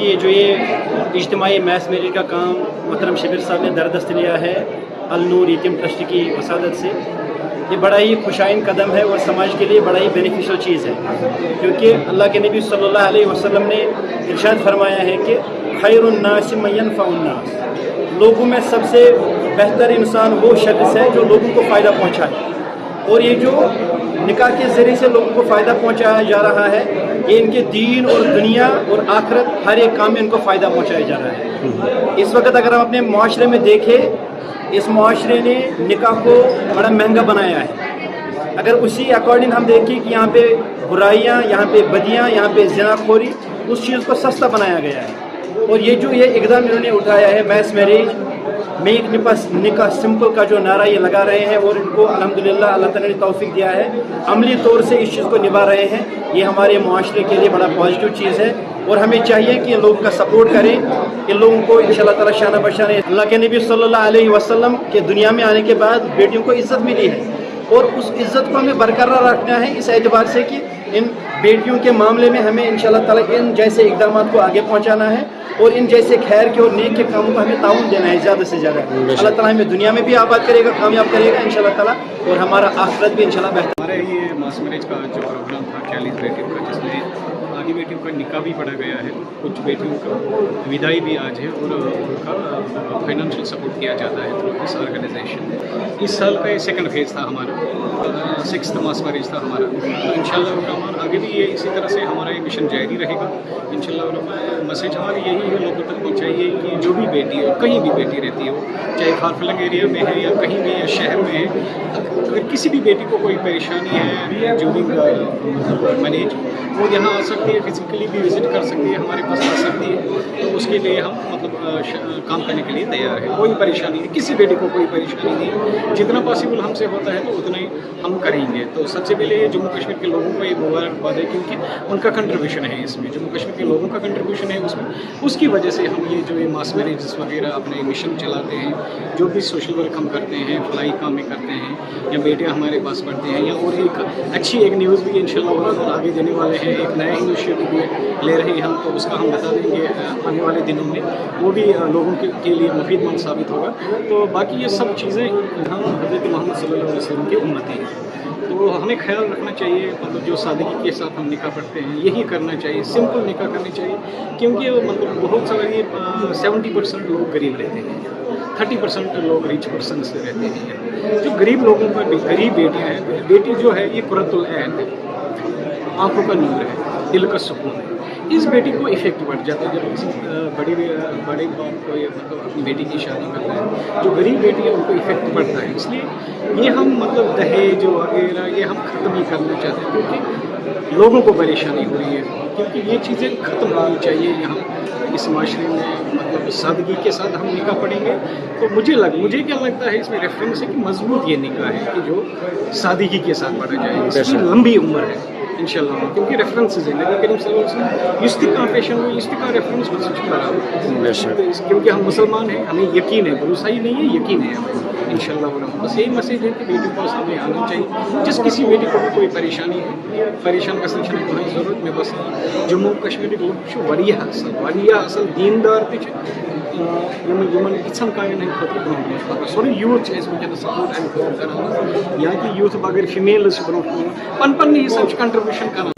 कि जो ये इज्तिमाई मैस मैरिज का काम मोहतरम शबीर साहब ने दरदस्त लिया है अल-नूर यतीम ट्रस्ट की वसादत से, ये बड़ा ही खुशाइन कदम है और समाज के लिए बड़ा ही बेनिफिशियल चीज़ है, क्योंकि अल्लाह के नबी सल्लल्लाहु अलैहि वसल्लम ने इरशाद फरमाया है कि खैरुन्नास मन यनफ़उन्नास, लोगों में सबसे बेहतर इंसान वो शख्स है जो लोगों को फ़ायदा पहुँचाए। और ये जो निकाह के ज़रिए से लोगों को फ़ायदा पहुँचाया जा रहा है, ये इनके दीन और दुनिया और आखिरत हर एक काम में इनको फ़ायदा पहुँचाया जा रहा है। इस वक्त अगर हम अपने मुआशरे में देखें, इस मुआशरे ने निकाह को बड़ा महंगा बनाया है। अगर उसी अकॉर्डिंग हम देखें कि यहाँ पे बुराइयाँ, यहाँ पे बदियाँ, यहाँ पे ज़िनाखोरी, उस चीज़ को सस्ता बनाया गया है। और ये जो ये इक़दाम इन्होंने उठाया है मैस मैरिज मेक निकाह सिंपल का जो नारा ये लगा रहे हैं, और इनको अल्हम्दुलिल्लाह अल्लाह ताला ने तौफीक दिया है, अमली तौर से इस चीज़ को निभा रहे हैं। ये हमारे मुआशरे के लिए बड़ा पॉजिटिव चीज़ है और हमें चाहिए कि इन लोगों का सपोर्ट करें, इन लोगों को इंशाअल्लाह ताला शाना बशाने। अल्लाह के नबी सल्लल्लाहु अलैहि वसल्लम के दुनिया में आने के बाद बेटियों को इज़्ज़त मिली है और उस इज़्ज़त को हमें बरकरार रखना है, इस एतबार से कि इन बेटियों के मामले में हमें इंशाअल्लाह ताला इन जैसे इक़दामात को आगे पहुँचाना है और इन जैसे खैर के और नेक के कामों को हमें ताउन देना है ज़्यादा से ज़्यादा। अल्लाह ताला हमें दुनिया में भी आबाद करेगा, कामयाब करेगा इंशाअल्लाह ताला, और हमारा आखिरत भी इंशाअल्लाह बेहतर। हमारे ये मास मैरिज का जो प्रोग्राम था 40 बेटियों का, जिसमें आधी बेटियों का निकाह भी पढ़ा गया है, कुछ बेटियों का विदाई भी आज है और उनका फाइनेंशियल सपोर्ट किया जाता है थ्रू इस ऑर्गेनाइजेशन। इस साल का ये सेकंड फेज़ था हमारा, 6th मास मैरिज था हमारा। तो इंशाअल्लाह आगे भी ये इसी तरह से हमारा ये मिशन जारी रहेगा इंशाअल्लाह। मैसेज हमारी यही है लोगों तक पहुँचाइए कि जो भी बेटी हो, कहीं भी बेटी रहती हो, चाहे फारफलंग एरिया में है या कहीं भी या शहर में है, अगर किसी भी बेटी को कोई परेशानी है ड्यूरिंग मैरिज, वो यहाँ आ सकती है, फिजिकली भी विज़िट कर सकती है, हमारे पास आ सकती है। तो उसके लिए हम काम करने के लिए तैयार है। कोई परेशानी है, किसी बेटी को कोई परेशानी नहीं, जितना पॉसिबल हमसे होता है तो उतना ही हम करेंगे। तो सबसे पहले जम्मू कश्मीर के लोगों को ये मुबारकबाद है, क्योंकि उनका कंट्रीब्यूशन है इसमें, जम्मू कश्मीर के लोगों का कंट्रीब्यूशन है उसमें, उसकी वजह से हम ये जो ये मास मैरिजेस वगैरह अपने मिशन चलाते हैं, जो भी सोशल वर्क हम करते हैं, फलाई काम में करते हैं, या बेटियाँ हमारे पास पढ़ते हैं, या और एक अच्छी एक न्यूज़ भी इंशाअल्लाह आगे देने वाले हैं, एक नया इनिशिएटिव भी ले रहे हैं हम, तो उसका हम बता देंगे आने वाले दिनों में, वो भी लोगों के लिए मुफीदमंद साबित होगा। तो बाकी ये सब चीज़ें हम हज़रत मोहम्मद सल्लल्लाहु अलैहि वसल्लम की उम्मती हैं, तो हमें ख्याल रखना चाहिए, मतलब जो सादगी के साथ हम निकाह पढ़ते हैं यही करना चाहिए, सिंपल निकाह करनी चाहिए, क्योंकि मतलब बहुत सारा ये 70% लोग गरीब रहते हैं, 30% लोग रिच पर्सन से रहते हैं। जो गरीब लोगों पर भी, गरीब बेटियाँ हैं, बेटी जो है ये कुर्रतुल ऐन है, आँखों का नूर है, दिल का सुकून है। इस बेटी को इफ़ेक्ट बढ़ जाता है जब किसी बड़े बाप को या मतलब अपनी बेटी की शादी करता है, जो गरीब बेटी है उनको इफ़ेक्ट बढ़ता है। इसलिए ये हम मतलब दहेज वगैरह ये हम ख़त्म ही करना चाहते हैं, क्योंकि लोगों को परेशानी हो रही है, क्योंकि ये चीज़ें ख़त्म होनी चाहिए। यहाँ इस माशरे में मतलब सादगी के साथ हम निकाह पढ़ेंगे तो मुझे क्या लगता है इसमें रेफरेंस है कि मजबूत ये निकाह है कि जो सादगी के साथ पढ़ा जाए, इसकी लंबी उम्र है इंशाल्लाह, क्योंकि रेफरेंसेस है नबी करीम सल्लल्लाहु अलैहि वसल्लम इस्तिका पेशन हुई, इस्तिका रेफरेंस को सच बराबर, क्योंकि हम मुसलमान हैं, हमें यकीन है, भरोसा ही नहीं है, यकीन है हमें इंशाल्लाह। बस यही मैसेज है कि बेटी को सामने आना चाहिए, जिस किसी बेटी को भी कोई परेशानी है, परेशान का सेक्शन को ज़रूरत में बस जम्मू कश्मीर वारिया असल दीनदार यमन इच्छन कायन खतर सोरे यूथ सपोर्ट अमे खतर यहाँ की यूथ अगर फीमेल ब्रो पन हिसाब कंट्रीब्यूशन कर